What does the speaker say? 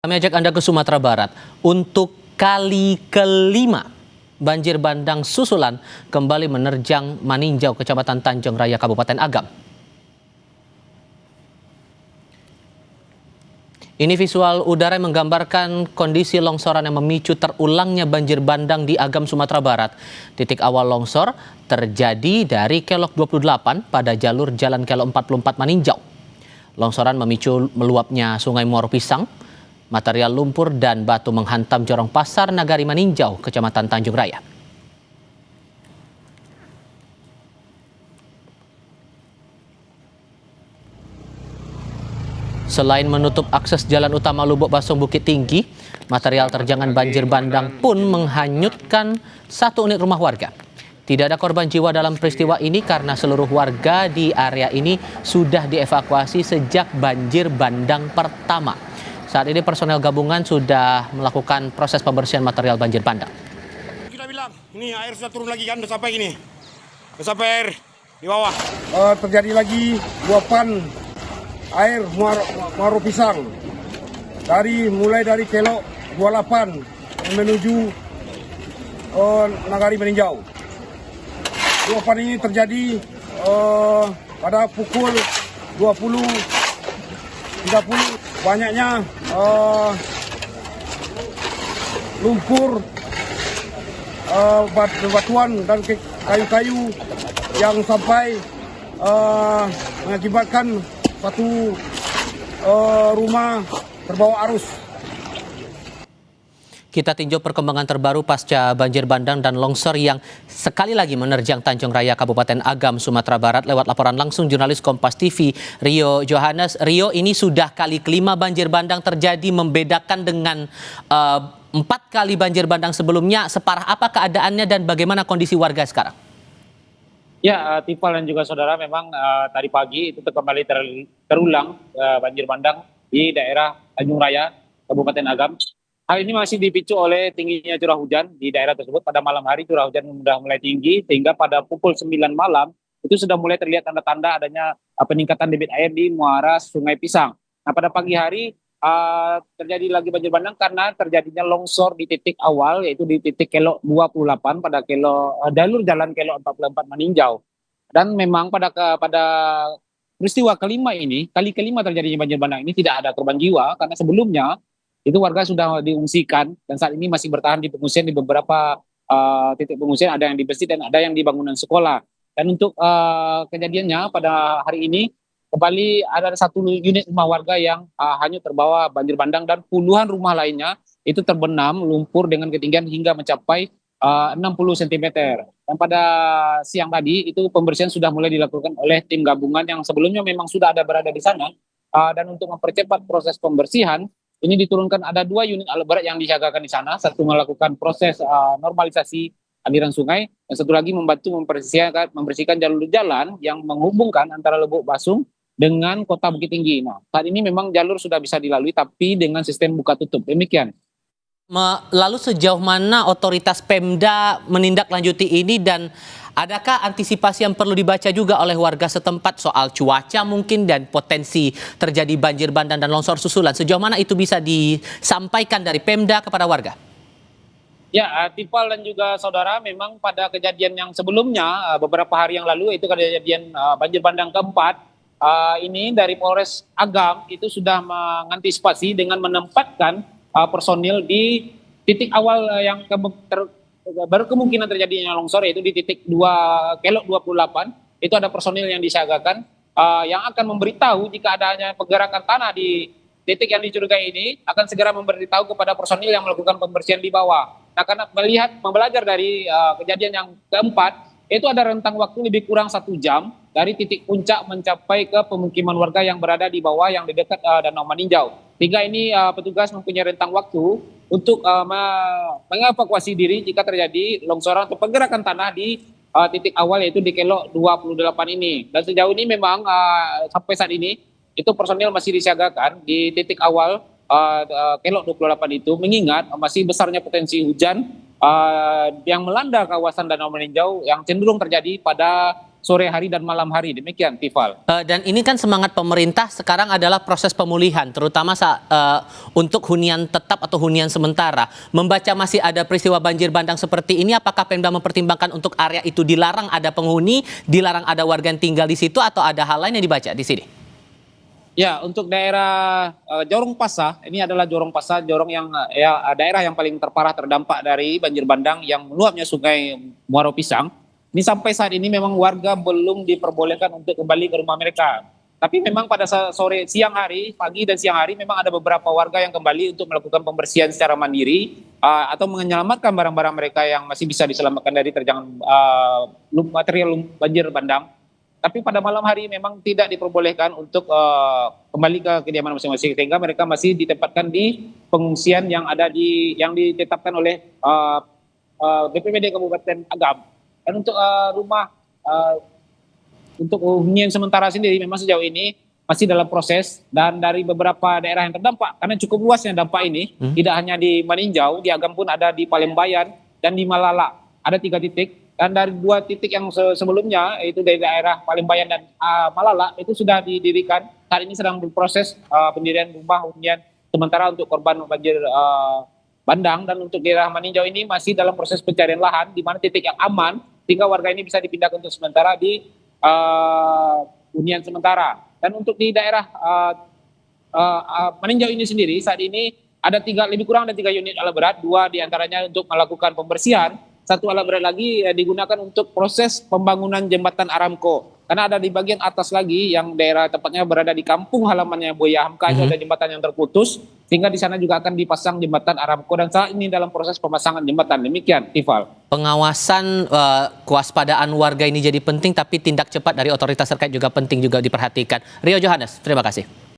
Kami ajak Anda ke Sumatera Barat. Untuk kali kelima, banjir bandang susulan kembali menerjang Maninjau, Kecamatan Tanjung Raya, Kabupaten Agam. Ini visual udara yang menggambarkan kondisi longsoran yang memicu terulangnya banjir bandang di Agam, Sumatera Barat. Titik awal longsor terjadi dari Kelok 28 pada jalur Jalan Kelok 44 Maninjau. Longsoran memicu meluapnya Sungai Muaro Pisang. Material lumpur dan batu menghantam jorong Pasar Nagari Maninjau, Kecamatan Tanjung Raya. Selain menutup akses jalan utama Lubuk Basong Bukit Tinggi, material terjangan banjir bandang pun menghanyutkan satu unit rumah warga. Tidak ada korban jiwa dalam peristiwa ini karena seluruh warga di area ini sudah dievakuasi sejak banjir bandang pertama. Saat ini personel gabungan sudah melakukan proses pembersihan material banjir bandang. Kita bilang, ini air sudah turun lagi kan, udah sampai gini. Udah sampai air di bawah. Terjadi lagi luapan air Muaro Pisang. Mulai dari Kelok 28 menuju Nagari Maninjau. Luapan ini terjadi pada pukul 20.30. Banyaknya lumpur, batuan dan kayu-kayu yang sampai mengakibatkan satu rumah terbawa arus. Kita tinjau perkembangan terbaru pasca banjir bandang dan longsor yang sekali lagi menerjang Tanjung Raya, Kabupaten Agam, Sumatera Barat lewat laporan langsung jurnalis Kompas TV Rio Johannes. Rio, ini sudah kali kelima banjir bandang terjadi, membedakan dengan 4 kali banjir bandang sebelumnya. Separah apa keadaannya dan bagaimana kondisi warga sekarang? Ya, Tifal dan juga saudara, memang tadi pagi itu kembali terulang banjir bandang di daerah Tanjung Raya, Kabupaten Agam. Hal ini masih dipicu oleh tingginya curah hujan di daerah tersebut. Pada malam hari curah hujan sudah mulai tinggi, sehingga pada pukul 9 malam itu sudah mulai terlihat tanda-tanda adanya peningkatan debit air di muara Sungai Pisang. Nah, pada pagi hari terjadi lagi banjir bandang karena terjadinya longsor di titik awal, yaitu di titik Kelok 28 pada jalur jalan Kelok 44 Maninjau. Dan memang pada peristiwa kelima ini, kali kelima terjadinya banjir bandang ini, tidak ada korban jiwa karena sebelumnya itu warga sudah diungsikan dan saat ini masih bertahan di pengungsian di beberapa titik pengungsian, ada yang di masjid dan ada yang di bangunan sekolah. Dan untuk kejadiannya pada hari ini kembali ada satu unit rumah warga yang hanyut terbawa banjir bandang dan puluhan rumah lainnya itu terbenam lumpur dengan ketinggian hingga mencapai 60 cm. Dan pada siang tadi itu pembersihan sudah mulai dilakukan oleh tim gabungan yang sebelumnya memang sudah berada di sana. Dan untuk mempercepat proses pembersihan, ini diturunkan ada 2 unit alat berat yang disiagakan di sana. Satu melakukan proses normalisasi aliran sungai, dan satu lagi membantu membersihkan jalur jalan yang menghubungkan antara Lubuk Basong dengan Kota Bukit Tinggi. Nah, saat ini memang jalur sudah bisa dilalui tapi dengan sistem buka tutup. Demikian. Lalu sejauh mana otoritas Pemda menindaklanjuti ini dan adakah antisipasi yang perlu dibaca juga oleh warga setempat soal cuaca mungkin dan potensi terjadi banjir bandang dan longsor susulan? Sejauh mana itu bisa disampaikan dari Pemda kepada warga? Ya, Tifal dan juga saudara, memang pada kejadian yang sebelumnya beberapa hari yang lalu, itu kejadian banjir bandang keempat, ini dari Polres Agam itu sudah mengantisipasi dengan menempatkan personil di titik awal yang berkemungkinan terjadinya longsor, yaitu di titik Kelok 28. Itu ada personil yang disiagakan yang akan memberitahu jika adanya pergerakan tanah di titik yang dicurigai ini, akan segera memberitahu kepada personil yang melakukan pembersihan di bawah. Nah, karena belajar dari kejadian yang keempat, itu ada rentang waktu lebih kurang 1 jam dari titik puncak mencapai ke pemukiman warga yang berada di bawah yang di dekat Danau Maninjau. Sehingga ini petugas mempunyai rentang waktu untuk mengevakuasi diri jika terjadi longsoran atau pergerakan tanah di titik awal, yaitu di Kelok 28 ini. Dan sejauh ini memang sampai saat ini itu personil masih disiagakan di titik awal Kelok 28 itu, mengingat masih besarnya potensi hujan yang melanda kawasan Danau Maninjau yang cenderung terjadi pada sore hari dan malam hari. Demikian, Tifal. Dan ini kan semangat pemerintah sekarang adalah proses pemulihan, terutama untuk hunian tetap atau hunian sementara. Membaca masih ada peristiwa banjir bandang seperti ini, apakah Pemda mempertimbangkan untuk area itu dilarang ada penghuni, dilarang ada warga yang tinggal di situ, atau ada hal lain yang dibaca di sini? Ya, untuk daerah Jorong Pasah, ini adalah Jorong Pasah, jorong yang daerah yang paling terparah terdampak dari banjir bandang yang meluapnya Sungai Muaro Pisang. Ini sampai saat ini memang warga belum diperbolehkan untuk kembali ke rumah mereka. Tapi memang pada siang hari, pagi dan siang hari memang ada beberapa warga yang kembali untuk melakukan pembersihan secara mandiri atau menyelamatkan barang-barang mereka yang masih bisa diselamatkan dari terjangan material banjir bandang. Tapi pada malam hari memang tidak diperbolehkan untuk kembali ke kediaman masing-masing, sehingga mereka masih ditempatkan di pengungsian yang ditetapkan oleh BPBD Kabupaten Agam. Dan untuk untuk hunian sementara sendiri memang sejauh ini masih dalam proses, dan dari beberapa daerah yang terdampak karena cukup luasnya dampak ini, tidak hanya di Maninjau, di Agam pun ada di Palembayan dan di Malala, ada 3 titik. Dan dari 2 titik yang sebelumnya, yaitu dari daerah Palembayan dan Malala, itu sudah didirikan. Saat ini sedang berproses pendirian rumah hunian sementara untuk korban banjir bandang. Dan untuk daerah Maninjau ini masih dalam proses pencarian lahan, di mana titik yang aman, sehingga warga ini bisa dipindahkan untuk sementara di hunian sementara. Dan untuk di daerah Maninjau ini sendiri, saat ini ada lebih kurang ada 3 unit alat berat, 2 diantaranya untuk melakukan pembersihan. 1 alat berat lagi digunakan untuk proses pembangunan jembatan Aramco. Karena ada di bagian atas lagi yang daerah tepatnya berada di kampung halamannya Buya Hamka, itu ada jembatan yang terputus, sehingga di sana juga akan dipasang jembatan Aramco, dan saat ini dalam proses pemasangan jembatan. Demikian, Tifal. Pengawasan kewaspadaan warga ini jadi penting, tapi tindak cepat dari otoritas terkait juga penting juga diperhatikan. Rio Johannes, terima kasih.